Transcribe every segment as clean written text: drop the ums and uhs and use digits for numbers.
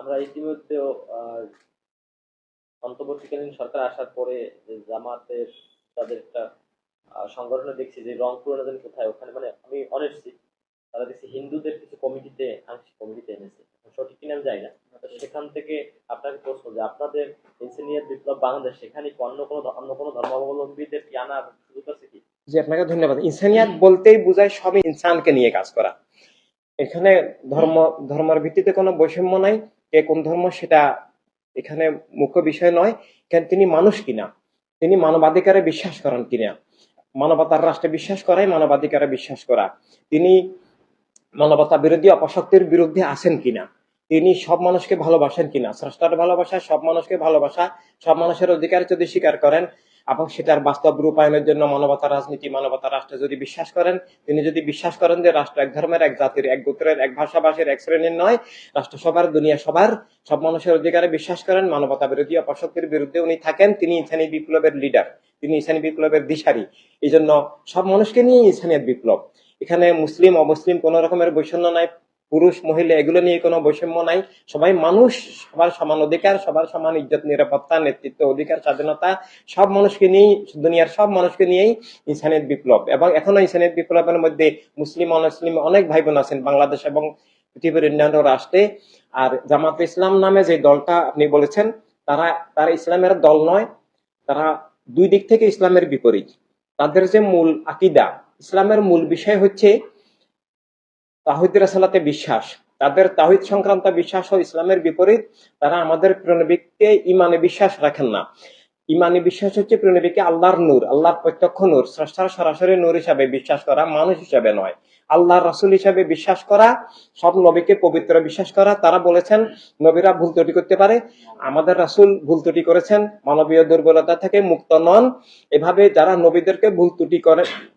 আমরা ইতিমধ্যেও অন্তর্বর্তীকালীন সরকার আসার পরে যে জামাতের তাদের একটা সংগঠনে দেখছি যে রংপুর জানি কোথায় ওখানে, মানে আমি অনেস্টলি তারা দেখছি হিন্দুদের কিছু কমিটিতে আংশিক কমিটিতে এনেছে, সঠিক কিনা আমি জানি না। সেখান থেকে আপনাকে প্রশ্ন যে আপনাদের ইনসিনিয়ার বিপ্লব বাংলাদেশ সেখানে কি অন্য কোনো ধর্মাবলম্বীদের কি আনার সুযোগ আছে কি? জি, আপনাকে ধন্যবাদ। ইনসানিয়াত বলতেই বোঝায় সব ইনসানকে নিয়ে কাজ করা। এখানে ধর্মের ভিত্তিতে কোনো বৈষম্য নাই, কে কোন ধর্ম সেটা এখানে মুখ্য বিষয় নয়। তিনি মানুষ কিনা, তিনি মানবাধিকারে বিশ্বাস করেন কিনা, মানবতার রাষ্ট্রে বিশ্বাস করাই মানবাধিকারে বিশ্বাস করা, তিনি মানবতা বিরোধী অপশক্তির বিরুদ্ধে আছেন কিনা, তিনি সব মানুষকে ভালোবাসেন কিনা, স্রষ্টার ভালোবাসা, সব মানুষকে ভালোবাসা, সব মানুষের অধিকার যদি স্বীকার করেন এবং সেটার বাস্তব রূপায়নের জন্য মানবতা রাজনীতি, মানবতা রাষ্ট্রে যদি বিশ্বাস করেন, তিনি যদি বিশ্বাস করেন যে রাষ্ট্র এক ধর্মের, এক জাতির, এক গোত্রের, এক ভাষাভাষীর, এক শ্রেণীর নয়, রাষ্ট্র সবার, দুনিয়া সবার, সব মানুষের অধিকারে বিশ্বাস করেন, মানবতা বিরোধী অপশক্তির বিরুদ্ধে উনি থাকেন, তিনি ইনসানি বিপ্লবের লিডার, তিনি ইনসানি বিপ্লবের দিশারি। এই জন্য সব মানুষকে নিয়ে ইনসানিয়াত বিপ্লব। এখানে মুসলিম অমুসলিম কোন রকমের বৈষম্য নাই, পুরুষ মহিলা এগুলো নিয়ে কোনো বৈষম্য নাই, সবাই মানুষ, সবার সমান অধিকার, সবার সমান ইজ্জত, নিরাপত্তা, নেতৃত্ব, অধিকার, স্বাধীনতা, সব মানুষকে নিয়েই, দুনিয়ার সব মানুষকে নিয়েই ইনসানিয়াত বিপ্লব। এবং এখনো ইনসানিয়াত বিপ্লবের মধ্যে মুসলিম অমুসলিম অনেক ভাই বোন আছেন বাংলাদেশ এবং পৃথিবীর অন্যান্য রাষ্ট্রে। আর জামাতে ইসলাম নামে যে দলটা আপনি বলেছেন, তারা ইসলামের দল নয়, তারা দুই দিক থেকে ইসলামের বিপরীত। তাদের যে মূল আকীদা, ইসলামের মূল বিষয় হচ্ছে তাওহীদ রিসালাতে বিশ্বাস, তাদের তাওহীদ সংক্রান্ত বিশ্বাস ও ইসলামের বিপরীত। তারা আমাদের প্রিয়নবীকে ঈমানে বিশ্বাস রাখেন না। ঈমানি বিশ্বাস হচ্ছে প্রিয়নবীকে আল্লাহর নূর, আল্লাহর প্রত্যক্ষ নূর, স্রষ্টার সরাসরি নূর হিসাবে বিশ্বাস করা, মানুষ হিসাবে নয়। আল্লাহর রাসূল হিসাবে বিশ্বাস করা, সব নবীকে পবিত্র বিশ্বাস করা। তারা বলেছেন নবীরা ভুল ত্রুটি করতে পারে, আমাদের রাসূল ভুল ত্রুটি করেছেন, মানবীয় দুর্বলতা থেকে মুক্ত নন। এভাবে যারা নবীদেরকে ভুল ত্রুটি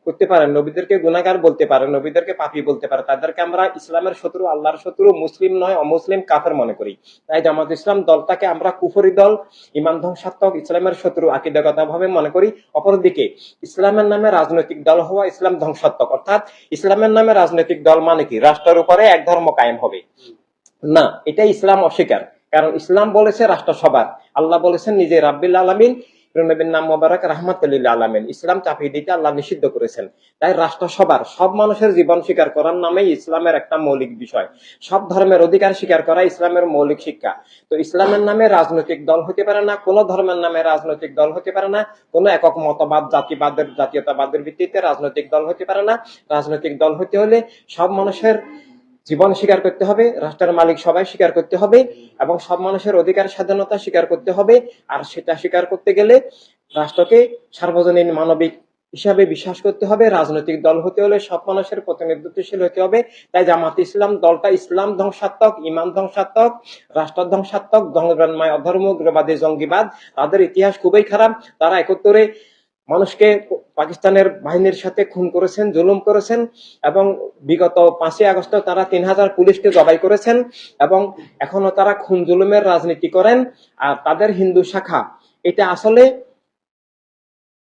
করতে পারে, নবীদেরকে গুনাহগার বলতে পারে, নবীদেরকে পাপী বলতে পারে, তাদেরকে আমরা ইসলামের শত্রু, আল্লাহর শত্রু, মুসলিম নয় অমুসলিম, কাফের মনে করি। তাই জামাত ইসলাম দলটাকে আমরা কুফরি দল, ঈমান ধ্বংসাত্মক, ইসলামের শত্রু আকীদাগতভাবে মনে করি। অপরদিকে ইসলামের নামে রাজনৈতিক দল হওয়া ইসলাম ধ্বংসাত্মক, অর্থাৎ ইসলামের নামে রাজনৈতিক দল মানে কি রাষ্ট্রের উপরে এক ধর্ম কায়েম হবে না, এটা ইসলাম অস্বীকার। কারণ ইসলাম বলেছে রাষ্ট্র সবার, আল্লাহ বলেছেন নিজে রাব্বিল আলামিন, নবীর নাম মোবারক রাহমাতুল লিল আলামিন। ইসলাম চাপিয়ে দিতে আল্লাহ নিষিদ্ধ করেছেন। তাই রাষ্ট্র সবার, সব মানুষের জীবন স্বীকার করার নামেই ইসলামের একটা মৌলিক বিষয়। সব ধর্মের অধিকার স্বীকার করা ইসলামের মৌলিক শিক্ষা। তো ইসলামের নামে রাজনৈতিক দল হতে পারে না, কোন ধর্মের নামে রাজনৈতিক দল হতে পারে না, কোন একক মতবাদ, জাতিবাদের, জাতীয়তাবাদের ভিত্তিতে রাজনৈতিক দল হতে পারে না। রাজনৈতিক দল হতে হলে সব মানুষের জীবন স্বীকার করতে হবে, রাষ্ট্রের মালিক সবাই স্বীকার করতে হবে এবং সব মানুষের অধিকার স্বাধীনতা স্বীকার করতে হবে। আর সেটা স্বীকার করতে গেলে রাষ্ট্রকে সার্বজনীন মানবিক হিসাবে বিশ্বাস করতে হবে। রাজনৈতিক দল হতে হলে সব মানুষের প্রতিনিধিত্বশীল হতে হবে। তাই জামাত ইসলাম দলটা ইসলাম ধ্বংসাত্মক, ঈমান ধ্বংসাত্মক, রাষ্ট্র ধ্বংসাত্মক, ধর্মগ্রান্মায় অধর্ম, উগ্রবাদী, জঙ্গিবাদ। তাদের ইতিহাস খুবই খারাপ। তারা একত্রে মানুষকে পাকিস্তানের বাহিনীর সাথে খুন করেছেন, জুলুম করেছেন এবং বিগত 5ই আগস্ট তারা 3000 পুলিশকে জবাই করেছেন এবং এখনো তারা খুন জুলুমের রাজনীতি করেন। আর তাদের হিন্দু শাখা, এটা আসলে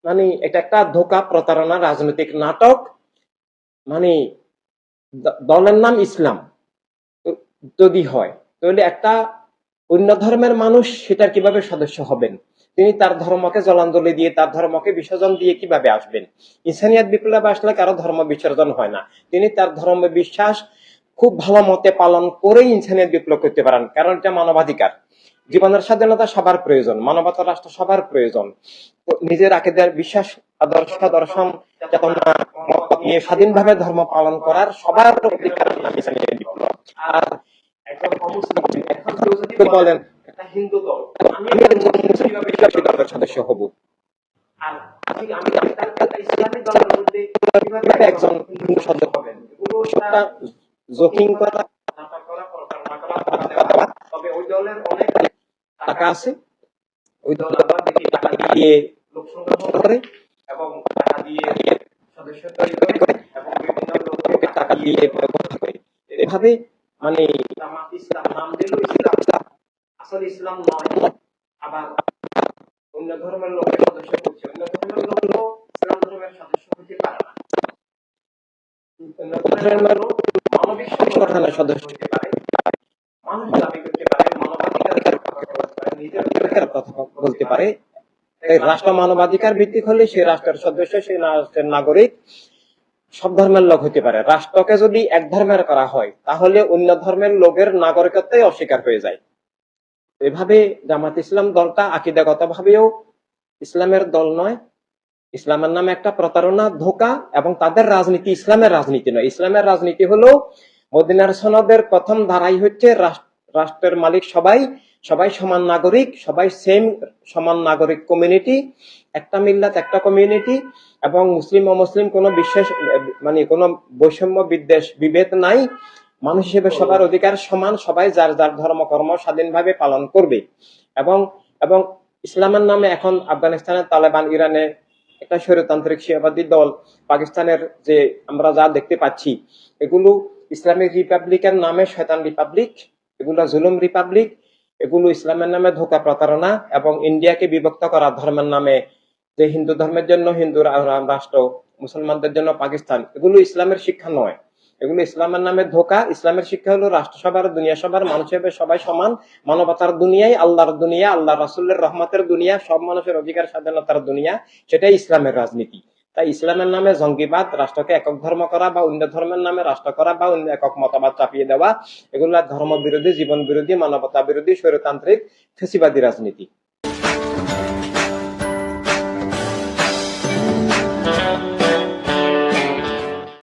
মানে এটা একটা ধোঁকা, প্রতারণা, রাজনৈতিক নাটক। মানে দলের নাম ইসলাম যদি হয়, তাহলে একটা অন্য ধর্মের মানুষ সেটার কিভাবে সদস্য হবেন? তিনি তার ধর্মকে জলাঞ্জলি দিয়ে, তার ধর্মকে বিসর্জন দিয়ে কিভাবে আসবেন? ইনসানিয়াত বিপ্লব আসলে কারো ধর্ম বিসর্জন হয় না। তিনি তার ধর্ম বিশ্বাস খুব ভালো মতে পালন করেই ইনসানিয়াত বিপ্লব করতে পারেন, কারণ এটা মানবাধিকার। জীবনের স্বাধীনতা সবার প্রয়োজন, মানবতা রাষ্ট্র সবার প্রয়োজন। নিজের আকীদার বিশ্বাস, আদর্শ, দর্শন, চেতনা, মত নিয়ে স্বাধীনভাবে ধর্ম পালন করার সবার অধিকার ইনসানিয়াত বিপ্লব। আর একজন অমুসলিম এখন কেউ যদি বলেন একটা হিন্দু দল, আমি একজন মুসলিম দলের সদস্য হব, আর আমি একটা ইসলামিক দলের মধ্যে কিভাবে একজন হিন্দু সদস্য হবেন? এগুলো একটা জোকিং করা, নাটক করা, প্রতারণা করা। তবে ওই দলের অনেক টাকা আছে, ওই দল আবার দেখি টাকা দিয়ে লোক সংগ্রহ করে এবং টাকা দিয়ে সদস্য তৈরি করে এবং বিভিন্ন লোককে টাকা দিয়ে ব্যবহার করে। এভাবে মানে জামাত ইসলাম নাম দিল ইসলাম, আসলে ইসলাম নয়। আবার অন্য ধর্মের লোকের সদস্য করছে, অন্য ধর্মের লোক ইসলাম ধর্মের সদস্য হতে পারে না। অন্য ধর্মের লোক মানবিক সংগঠনের সদস্য হতে পারে, মানুষ দাবি করতে পারে, মানবতা মানবাধিকার কথা বলতে পারে। এই রাষ্ট্র মানবাধিকার ভিত্তিক হলে সেই রাষ্ট্রের সদস্য, সেই রাষ্ট্রের নাগরিক সব ধর্মের লোক হতে পারে। রাষ্ট্রকে যদি এক ধর্মের করা হয় তাহলে অন্য ধর্মের লোকের নাগরিকত্বই অস্বীকার হয়ে যায়। এভাবে জামাত ইসলাম দলটা আকিদাগত ভাবেও ইসলামের দল নয়, ইসলামের নামে একটা প্রতারণা, ধোঁকা, এবং তাদের রাজনীতি ইসলামের রাজনীতি নয়। ইসলামের রাজনীতি হলো মদিনার সনদের প্রথম ধারাই হচ্ছে রাষ্ট্রের মালিক সবাই, সবাই সমান নাগরিক, সবাই সেম সমান নাগরিক কমিউনিটি, একটা মিল্লাত একটা কমিউনিটি, এবং মুসলিম অমুসলিম কোনো বিশ্বাস মানে কোনো বৈষম্য বিদ্বেষ বিভেদ নাই। মানুষ হিসেবে সবার অধিকার সমান, সবাই যার যার ধর্মকর্ম স্বাধীনভাবে পালন করবে। এবং এবং ইসলামের নামে এখন আফগানিস্তানের তালেবান, ইরানে একটা স্বৈরতান্ত্রিক শিয়াবাদী দল, পাকিস্তানের যে আমরা যা দেখতে পাচ্ছি, এগুলো ইসলামিক রিপাবলিকের নামে শয়তান রিপাবলিক, এগুলো জুলুম রিপাবলিক, এগুলো ইসলামের নামে ধোঁকা, প্রতারণা, এবং ইন্ডিয়াকে বিভক্ত করা ধর্মের নামে, যে হিন্দু ধর্মের জন্য হিন্দু রাষ্ট্র, মুসলমানদের জন্য পাকিস্তান, এগুলো ইসলামের শিক্ষা নয়, এগুলো ইসলামের নামে ধোঁকা। ইসলামের শিক্ষা হলো রাষ্ট্রসভার, দুনিয়া সবার, মানুষ হিসেবে সবাই সমান, মানবতার দুনিয়ায়, আল্লাহর দুনিয়া, আল্লাহ রাসূলের রহমতের দুনিয়া, সব মানুষের অধিকার স্বাধীনতার দুনিয়া, সেটাই ইসলামের রাজনীতি। তাই ইসলামের নামে জঙ্গিবাদ, রাষ্ট্রকে একক ধর্ম করা বা অন্য ধর্মের নামে রাষ্ট্র করা বা অন্য একক মতবাদ চাপিয়ে দেওয়া, এগুলো ধর্ম বিরোধী, জীবন বিরোধী, মানবতা বিরোধী, স্বৈরতান্ত্রিক, ফ্যাসিবাদী রাজনীতি।